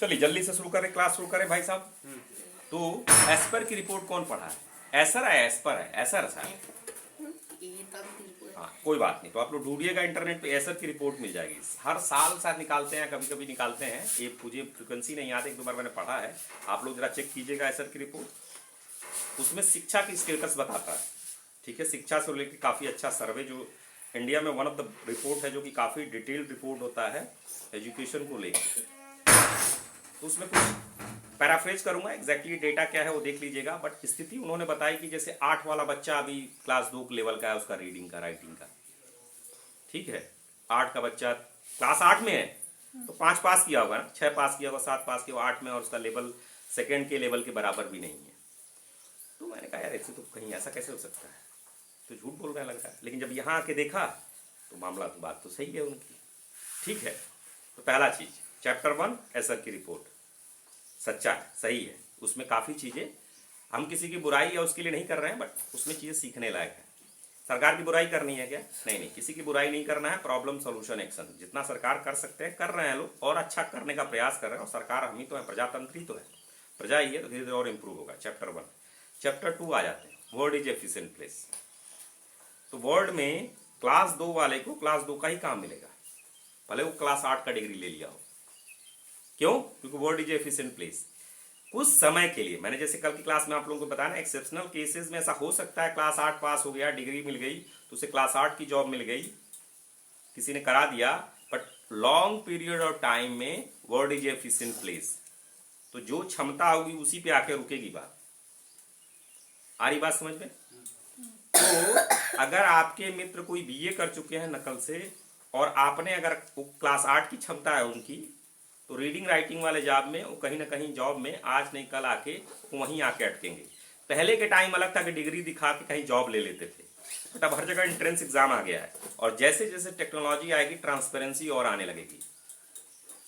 चलिए जल्दी से शुरू करें, क्लास शुरू करें भाई साहब। तो एस्पर की रिपोर्ट कौन पढ़ा है? एसर है, एस्पर है, एसर है। हाँ कोई बात नहीं, तो आप लोग ढूंढिएगा इंटरनेट पे, एसर की रिपोर्ट मिल जाएगी। हर साल शायद निकालते हैं, कभी कभी निकालते हैं, ये मुझे फ्रिक्वेंसी नहीं याद, एक दो बार मैंने पढ़ा है। आप लोग जरा चेक कीजिएगा एसर की रिपोर्ट, उसमें शिक्षा की स्टेटस बताता है। ठीक है, शिक्षा से रिलेटेड काफ़ी अच्छा सर्वे जो इंडिया में वन ऑफ द रिपोर्ट है, जो कि काफ़ी डिटेल्ड रिपोर्ट होता है एजुकेशन को लेकर। तो उसमें कुछ पैराफ्रेज करूंगा, एग्जैक्टली डेटा क्या है वो देख लीजिएगा। बट स्थिति उन्होंने बताई कि जैसे 8 वाला बच्चा अभी क्लास 2 लेवल का है, उसका रीडिंग का, राइटिंग का, ठीक है, 8 का बच्चा क्लास 8 में है, तो 5 पास किया होगा ना, 6 पास किया होगा, 7 पास किया होगा, 8 में, और उसका लेवल सेकेंड के लेवल के बराबर भी नहीं है। तो मैंने कहा यार ऐसे तो कहीं ऐसा कैसे हो सकता है, तो झूठ बोल रहा लग रहा है। लेकिन जब यहाँ आके देखा तो मामला, तो बात तो सही है उनकी। ठीक है, तो पहला चीज चैप्टर 1 एसर की रिपोर्ट सच्चा है, सही है। उसमें काफ़ी चीज़ें, हम किसी की बुराई या उसके लिए नहीं कर रहे हैं, बट उसमें चीज़ें सीखने लायक है। सरकार की बुराई करनी है क्या? नहीं नहीं, किसी की बुराई नहीं करना है। प्रॉब्लम सॉल्यूशन एक्शन जितना सरकार कर सकते हैं कर रहे हैं लोग, और अच्छा करने का प्रयास कर रहे हैं। और सरकार हम ही तो है, प्रजातंत्र ही तो है, प्रजा ही है, तो धीरे धीरे और इम्प्रूव होगा। चैप्टर 1। चैप्टर 2 आ जाते हैं, वर्ल्ड इज एफिशिएंट प्लेस। तो वर्ल्ड में क्लास 2 वाले को क्लास 2 का ही काम मिलेगा, भले वो क्लास 8 का डिग्री ले लिया हो। क्यों? क्योंकि वर्ल्ड इज एफिशिएंट प्लेस। कुछ समय के लिए, मैंने जैसे कल की क्लास में आप लोगों को बताया ना, एक्सेप्शनल केसेस में ऐसा हो सकता है, क्लास 8 पास हो गया, डिग्री मिल गई, तो उसे क्लास 8 की जॉब मिल गई, किसी ने करा दिया। But long period of time में वर्ल्ड इज एफिशिएंट प्लेस, तो जो क्षमता होगी उसी पे आके रुकेगी बात। आ रही बात समझ में? तो अगर आपके मित्र कोई बीए कर चुके हैं नकल से, और आपने अगर क्लास 8 की क्षमता है उनकी, तो रीडिंग राइटिंग वाले जॉब में वो कहीं ना कहीं जॉब में आज नहीं कल आके वहीं आके अटकेंगे। पहले के टाइम अलग था कि डिग्री दिखा के कहीं जॉब ले लेते थे, बट अब हर जगह एंट्रेंस एग्जाम आ गया है, और जैसे जैसे टेक्नोलॉजी आएगी ट्रांसपेरेंसी और आने लगेगी।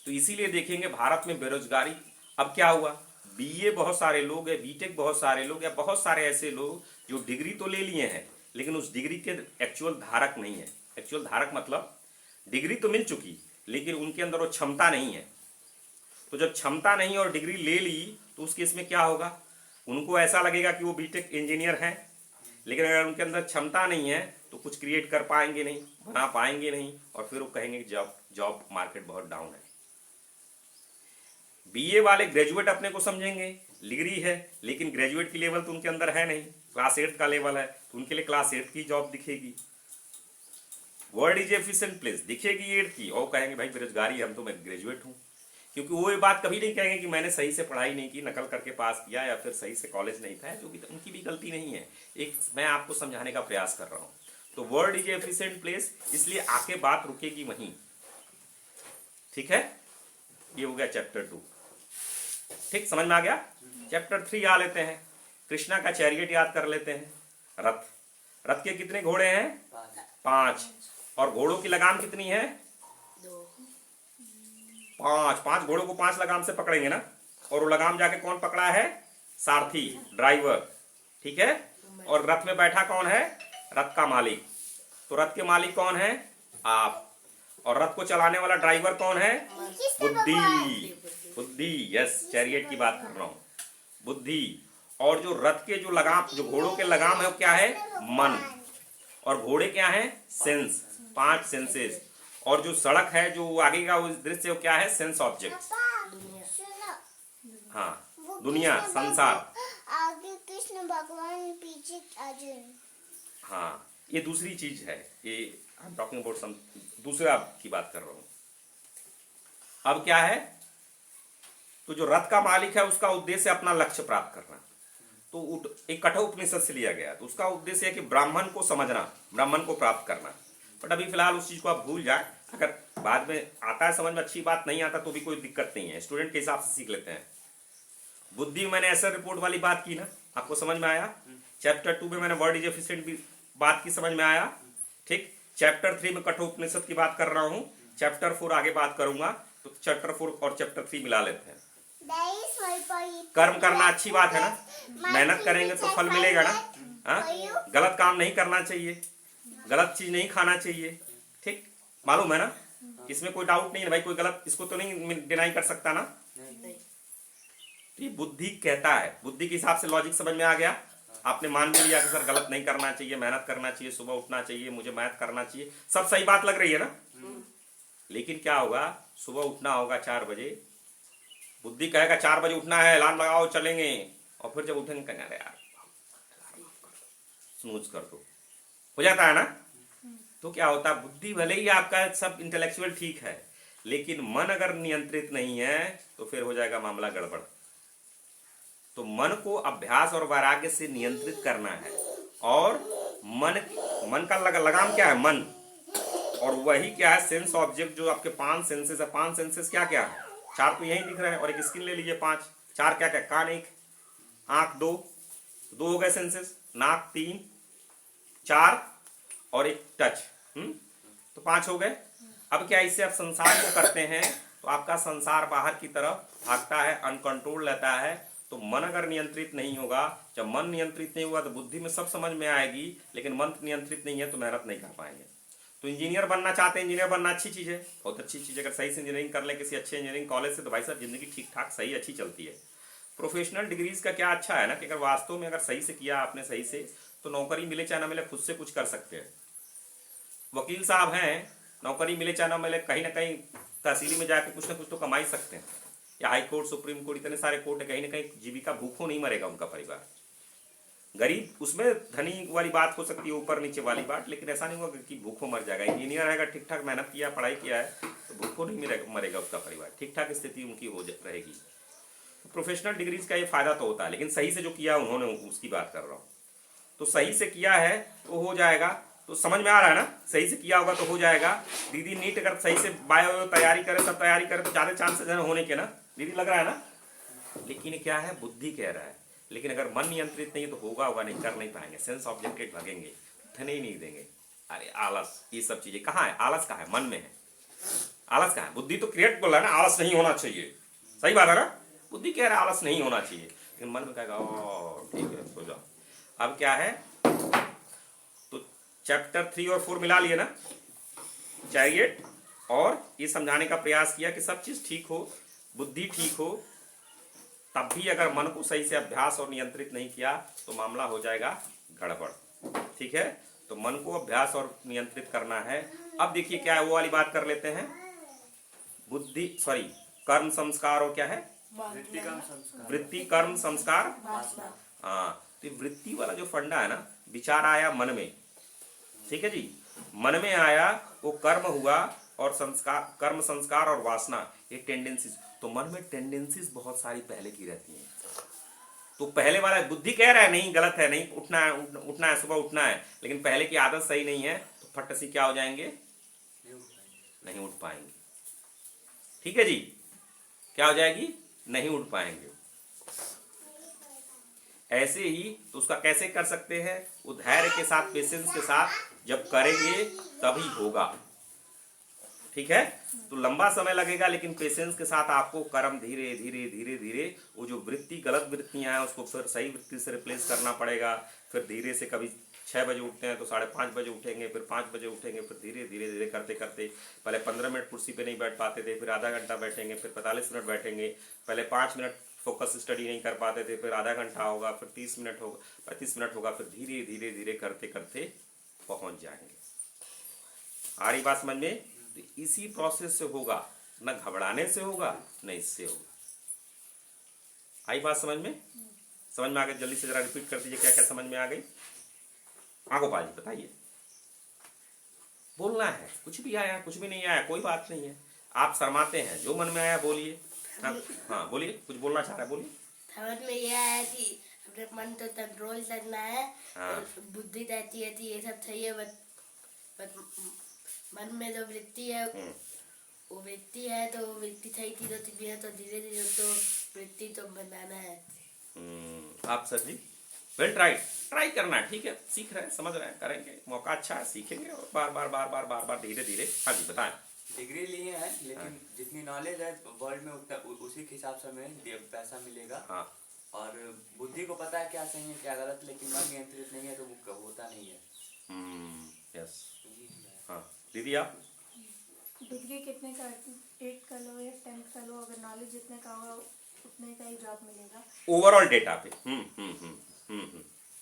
तो इसीलिए देखेंगे भारत में बेरोजगारी अब क्या हुआ, बीए बहुत सारे लोग हैं, बीटेक बहुत सारे लोग, या बहुत सारे ऐसे लोग जो डिग्री तो ले लिए हैं लेकिन उस डिग्री के एक्चुअल धारक नहीं है। एक्चुअल धारक मतलब डिग्री तो मिल चुकी लेकिन उनके अंदर वो क्षमता नहीं है। तो जब क्षमता नहीं और डिग्री ले ली तो उस केस में क्या होगा, उनको ऐसा लगेगा कि वो बीटेक इंजीनियर हैं, लेकिन अगर उनके अंदर क्षमता नहीं है तो कुछ क्रिएट कर पाएंगे नहीं, बना पाएंगे नहीं, और फिर वो कहेंगे कि जॉब मार्केट बहुत डाउन है। बीए वाले ग्रेजुएट अपने को समझेंगे, डिग्री है लेकिन ग्रेजुएट की लेवल तो उनके अंदर है नहीं, क्लास 8 का लेवल है, तो उनके लिए क्लास 8 की जॉब दिखेगी। वर्ल्ड इज एफिशिएंट प्लेस दिखेगी 8 की, और कहेंगे भाई बेरोजगारी, हम तो मैं ग्रेजुएट हूँ। क्योंकि वो ये बात कभी नहीं कहेंगे कि मैंने सही से पढ़ाई नहीं की, नकल करके पास किया, या फिर सही से कॉलेज नहीं था, जो भी उनकी भी गलती नहीं है। एक मैं आपको समझाने का प्रयास कर रहा हूँ। तो वर्ल्ड इज एफिशिएंट प्लेस, इसलिए आके बात रुकेगी वहीं। ठीक है, ये हो गया चैप्टर 2। ठीक, समझ में आ गया? चैप्टर 3 आ लेते हैं, कृष्णा का चैरियट याद कर लेते हैं। रथ, रथ के कितने घोड़े हैं? 5। और घोड़ों की लगाम कितनी है? 5 घोड़ों को 5 लगाम से पकड़ेंगे ना, और वो लगाम जाके कौन पकड़ा है? सारथी, ड्राइवर। ठीक है, और रथ में बैठा कौन है? रथ का मालिक। तो रथ के मालिक कौन है? आप। और रथ को चलाने वाला ड्राइवर कौन है? बुद्धि। बुद्धि, यस, चैरियट की बात कर रहा हूं, बुद्धि। और जो रथ के जो लगाम, जो घोड़ों के लगाम है वो क्या है? मन। और घोड़े क्या है? Sense, 5 senses. और जो सड़क है, जो आगे का वो दृश्य, वो क्या है? Sense object. हाँ, दुनिया, संसार। आगे कृष्ण भगवान, पीछे अर्जुन। हाँ, ये दूसरी चीज है, ये I am talking about some, दूसरा की बात कर रहा हूं। अब क्या है, तो जो रथ का मालिक है उसका उद्देश्य अपना लक्ष्य प्राप्त करना। तो एक कठोपनिषद से लिया गया, तो उसका उद्देश्य है कि ब्राह्मण को समझना, ब्राह्मण को प्राप्त करना। बट अभी फिलहाल उस चीज को आप भूल जाए, अगर बाद में आता है समझ में, अच्छी बात, नहीं आता तो भी कोई दिक्कत नहीं है, स्टूडेंट के हिसाब से सीख लेते हैं। बुद्धि, मैंने ऐसा रिपोर्ट वाली बात की ना, आपको समझ में आया? चैप्टर 2 में मैंने वर्ड इज एफिशिएंट भी बात की, समझ में आया? ठीक, चैप्टर 3 में कठोपनिषद की बात कर रहा हूं, चैप्टर 4 आगे बात करूंगा, तो चैप्टर 4 और चैप्टर 3 मिला लेते हैं। कर्म करना अच्छी बात है ना, मेहनत करेंगे तो फल मिलेगा ना। गलत काम नहीं करना चाहिए, गलत चीज नहीं खाना चाहिए, ठीक, मालूम है ना? इसमें कोई डाउट नहीं है भाई, कोई गलत इसको तो नहीं डिनाई कर सकता ना। नहीं। ये बुद्धि कहता है, बुद्धि के हिसाब से लॉजिक समझ में आ गया। आपने मान भी लिया कि सर गलत नहीं करना चाहिए, मेहनत करना चाहिए, सुबह उठना चाहिए, मुझे मैथ करना चाहिए, सब सही बात लग रही है ना। लेकिन क्या होगा, सुबह उठना होगा 4 बजे, बुद्धि कहेगा 4 बजे उठना है, अलार्म लगाओ चलेंगे, और फिर जब उठेंगे कहेंगे अरे यार स्नूज कर दो, हो जाता है ना। तो क्या होता है, बुद्धि भले ही आपका सब इंटेलेक्चुअल ठीक है, लेकिन मन अगर नियंत्रित नहीं है तो फिर हो जाएगा मामला गड़बड़। तो मन को अभ्यास और वैराग्य से नियंत्रित करना है। और मन का लगाम क्या है, मन। और वही क्या है, सेंस ऑब्जेक्ट, जो आपके 5 सेंसेस है। 5 सेंसेस क्या क्या है, 4 तो यही दिख रहे हैं, और एक स्किन ले लीजिए 5। 4 क्या क्या, कान 1, आंख 2, 2 हो गए सेंसेस, नाक 3, 4 और एक टच, तो 5 हो गए। अब क्या, इससे आप संसार को करते हैं तो आपका संसार बाहर की तरफ भागता है, अनकंट्रोल रहता है। तो मन अगर नियंत्रित नहीं होगा, जब मन नियंत्रित नहीं होगा तो बुद्धि में सब समझ में आएगी, लेकिन मन नियंत्रित नहीं है तो मेहनत नहीं कर पाएंगे। तो इंजीनियर बनना चाहते हैं, इंजीनियर बनना अच्छी चीज़ है, बहुत अच्छी चीज़ है। अगर सही से इंजीनियरिंग कर ले किसी अच्छे इंजीनियरिंग कॉलेज से, तो भाई साहब जिंदगी ठीक ठाक सही अच्छी चलती है। प्रोफेशनल डिग्रीज का क्या अच्छा है ना, कि अगर वास्तव में अगर सही से किया आपने, सही से, तो नौकरी मिले चाहे ना मिले, खुद से कुछ कर सकते हैं। वकील साहब हैं, नौकरी मिले चाहे ना मिले, कहीं ना कहीं तहसीली में जाके कुछ ना कुछ तो कमा ही सकते हैं। या हाई कोर्ट, सुप्रीम कोर्ट, इतने सारे कोर्ट है, कहीं ना कहीं जीविका भूखों नहीं मरेगा उनका परिवार। गरीब, उसमें धनी वाली बात हो सकती है, ऊपर नीचे वाली बात, लेकिन ऐसा नहीं होगा कि भूखों मर जाएगा। इंजीनियर रहेगा, ठीक ठाक मेहनत किया, पढ़ाई किया है, तो भूखों नहीं मरेगा उसका परिवार, ठीक ठाक स्थिति उनकी हो रहेगी। तो प्रोफेशनल डिग्रीज का ये फायदा तो होता है, लेकिन सही से जो किया उन्होंने, उसकी बात कर रहा हूँ। तो सही से किया है तो हो जाएगा। तो समझ में आ रहा है ना, सही से किया होगा तो हो जाएगा। दीदी नीट अगर सही से बायो तैयारी करे, सब तैयारी करे, तो ज्यादा चांसेस है होने के ना, दीदी लग रहा है ना। लेकिन क्या है, बुद्धि कह रहा है, लेकिन अगर मन नियंत्रित नहीं है तो होगा नहीं, कर नहीं पाएंगे, सेंस ऑब्जेक्टेड भागेंगे, उठने ही नहीं देंगे। अरे आलस, ये सब चीजें कहाँ है, आलस कहाँ है, मन में है। आलस कहाँ है, बुद्धि तो क्रिएट बोला है ना, आलस नहीं होना चाहिए, सही बात है ना। बुद्धि कह रहा है आलस नहीं होना चाहिए, लेकिन मन में कहेगा ओ ठीक है सो जाओ। अब क्या है, तो चैप्टर 3 और 4 मिला लिए ना, चैरियट, और ये समझाने का प्रयास किया कि सब चीज ठीक हो, बुद्धि ठीक हो, तब भी अगर मन को सही से अभ्यास और नियंत्रित नहीं किया तो मामला हो जाएगा गड़बड़। ठीक है, तो मन को अभ्यास और नियंत्रित करना है। अब देखिए क्या है, वो वाली बात कर लेते हैं। बुद्धि सॉरी कर्म संस्कार और क्या है, वृत्ति कर्म संस्कार। हाँ, तो वृत्ति वाला जो फंडा है ना, विचार आया मन में, ठीक है जी, मन में आया, वो कर्म हुआ, और संस्कार, कर्म संस्कार और वासना, ये टेंडेंसीज। तो मन में टेंडेंसीज बहुत सारी पहले की रहती हैं। तो पहले वाला बुद्धि कह रहा है नहीं, गलत है, नहीं उठना है, उठना है, सुबह उठना है, लेकिन पहले की आदत सही नहीं है, तो फट से क्या हो जाएंगे, नहीं उठ पाएंगे। ठीक है जी, क्या हो जाएगी, नहीं उठ पाएंगे। ऐसे ही तो उसका कैसे कर सकते हैं, वो धैर्य के साथ, पेशेंस के साथ जब करेंगे तभी होगा। ठीक है, तो लंबा समय लगेगा, लेकिन पेशेंस के साथ आपको कर्म धीरे धीरे धीरे धीरे, वो जो वृत्ति, गलत वृत्तियां हैं, उसको फिर सही वृत्ति से रिप्लेस करना पड़ेगा। फिर धीरे से, कभी 6 बजे उठते हैं तो 5:30 बजे उठेंगे, फिर 5 बजे उठेंगे, फिर धीरे धीरे धीरे करते करते, पहले 15 मिनट कुर्सी पे नहीं बैठ पाते थे, फिर आधा घंटा बैठेंगे, फिर 45 मिनट बैठेंगे, पहले 5 मिनट फोकस स्टडी नहीं कर पाते थे, फिर आधा घंटा होगा, फिर 30 मिनट होगा, 35 मिनट होगा, फिर धीरे धीरे धीरे करते करते पहुंच जाएंगे। आ रही बात समझ में? तो इसी प्रोसेस से होगा, न घबराने से होगा, न इससे होगा। आई बात समझ में? समझ में आ गई? जल्दी से जरा रिपीट कर दीजिए, क्या क्या समझ में आ गई। हाँ गोपाल जी बताइए। बोलना है, कुछ भी आया कुछ भी नहीं आया कोई बात नहीं है, आप शर्माते हैं, जो मन में आया बोलिए। हाँ बोलिए, कुछ बोलना चाह रहा है, बोलिए। समझ में यह आया कि अपने मन तो कंट्रोल करना है। हाँ। और बुद्धि रहती है ये सब सही है, बट मन में जो वृत्ति है, वो वृत्ति है, तो वृत्ति सही थी तो धीरे धीरे तो वृत्ति तो बनाना है। आप सर जी वेल ट्राई करना है, ठीक है, सीख रहे हैं, समझ रहे हैं, करेंगे, मौका अच्छा है, सीखेंगे, और बार बार बार बार बार बार धीरे धीरे। हाँ जी बताएं। डिग्री लिए हैं, लेकिन जितनी नॉलेज है वर्ल्ड में उतना उसी के हिसाब से हमें पैसा मिलेगा। हाँ, और बुद्धि को पता है क्या सही है क्या गलत, लेकिन मन नियंत्रित नहीं है तो वो होता नहीं है। यस। हाँ दीदी आप डिग्री कितने का, 8 का लो या 10 का लो, अगर नॉलेज जितने का होगा उतने का ही जॉब मिलेगा। ओवरऑल डेटा पे।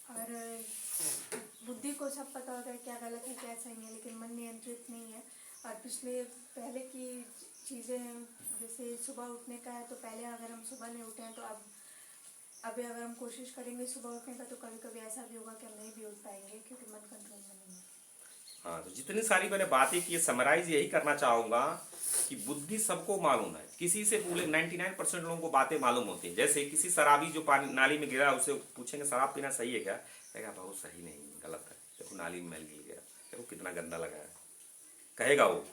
और बुद्धि को सब पता होता है क्या गलत है क्या सही है, लेकिन मन नियंत्रित नहीं है। और पहले की चीज़ें, जैसे सुबह उठने का है तो पहले अगर हम सुबह नहीं उठे हैं तो अभी अगर हम कोशिश करेंगे सुबह उठने का तो कभी कभी ऐसा भी होगा कि हम नहीं भी उठ पाएंगे क्योंकि मन कंट्रोल में नहीं है। हाँ, तो जितनी सारी मैंने बातें की, समराइज यही करना चाहूंगा कि बुद्धि सबको मालूम है, किसी से पूरे 99% लोगों को बातें मालूम होती हैं। जैसे किसी शराबी जो पानी नाली में गिरा, उसे पूछेंगे शराब पीना सही है क्या, कहेगा बहुत सही नहीं, गलत है, देखो नाली में मैल गिर गया, देखो कितना गंदा लगा है, कहेगा वो।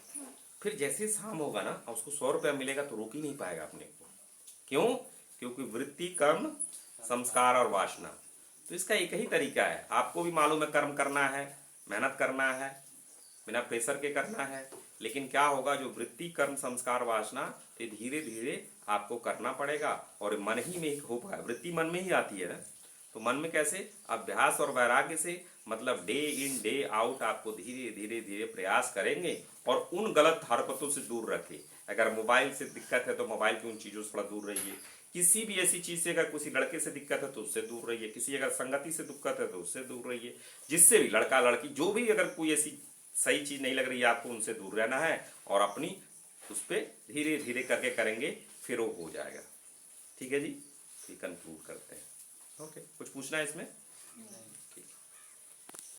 फिर जैसे शाम होगा ना, उसको 100 रुपया मिलेगा तो रोक ही नहीं पाएगा अपने को। क्यों? क्योंकि वृत्ति, कर्म, संस्कार और वासना। तो इसका एक ही तरीका है, आपको भी मालूम है कर्म करना है, मेहनत करना है, बिना प्रेशर के करना है, लेकिन क्या होगा, जो वृत्ति, कर्म, संस्कार, वासना, ये धीरे धीरे आपको करना पड़ेगा। और मन ही में हो पाए, वृत्ति मन में ही आती है ना, तो मन में कैसे, अभ्यास और वैराग्य से, मतलब डे इन डे आउट आपको धीरे धीरे धीरे प्रयास करेंगे और उन गलत हरकतों से दूर रखें। अगर मोबाइल से दिक्कत है तो मोबाइल की उन चीज़ों से थोड़ा दूर रहिए। किसी भी ऐसी चीज़ से, अगर किसी लड़के से दिक्कत है तो उससे दूर रहिए। किसी अगर संगति से दिक्कत है तो उससे दूर रहिए। जिससे भी, लड़का लड़की जो भी, अगर कोई ऐसी सही चीज़ नहीं लग रही है आपको, उनसे दूर रहना है और अपनी उस पर धीरे धीरे करके करेंगे, फिर वो हो जाएगा। ठीक है जी, ये कंक्लूड करते हैं। ओके, कुछ पूछना है इसमें?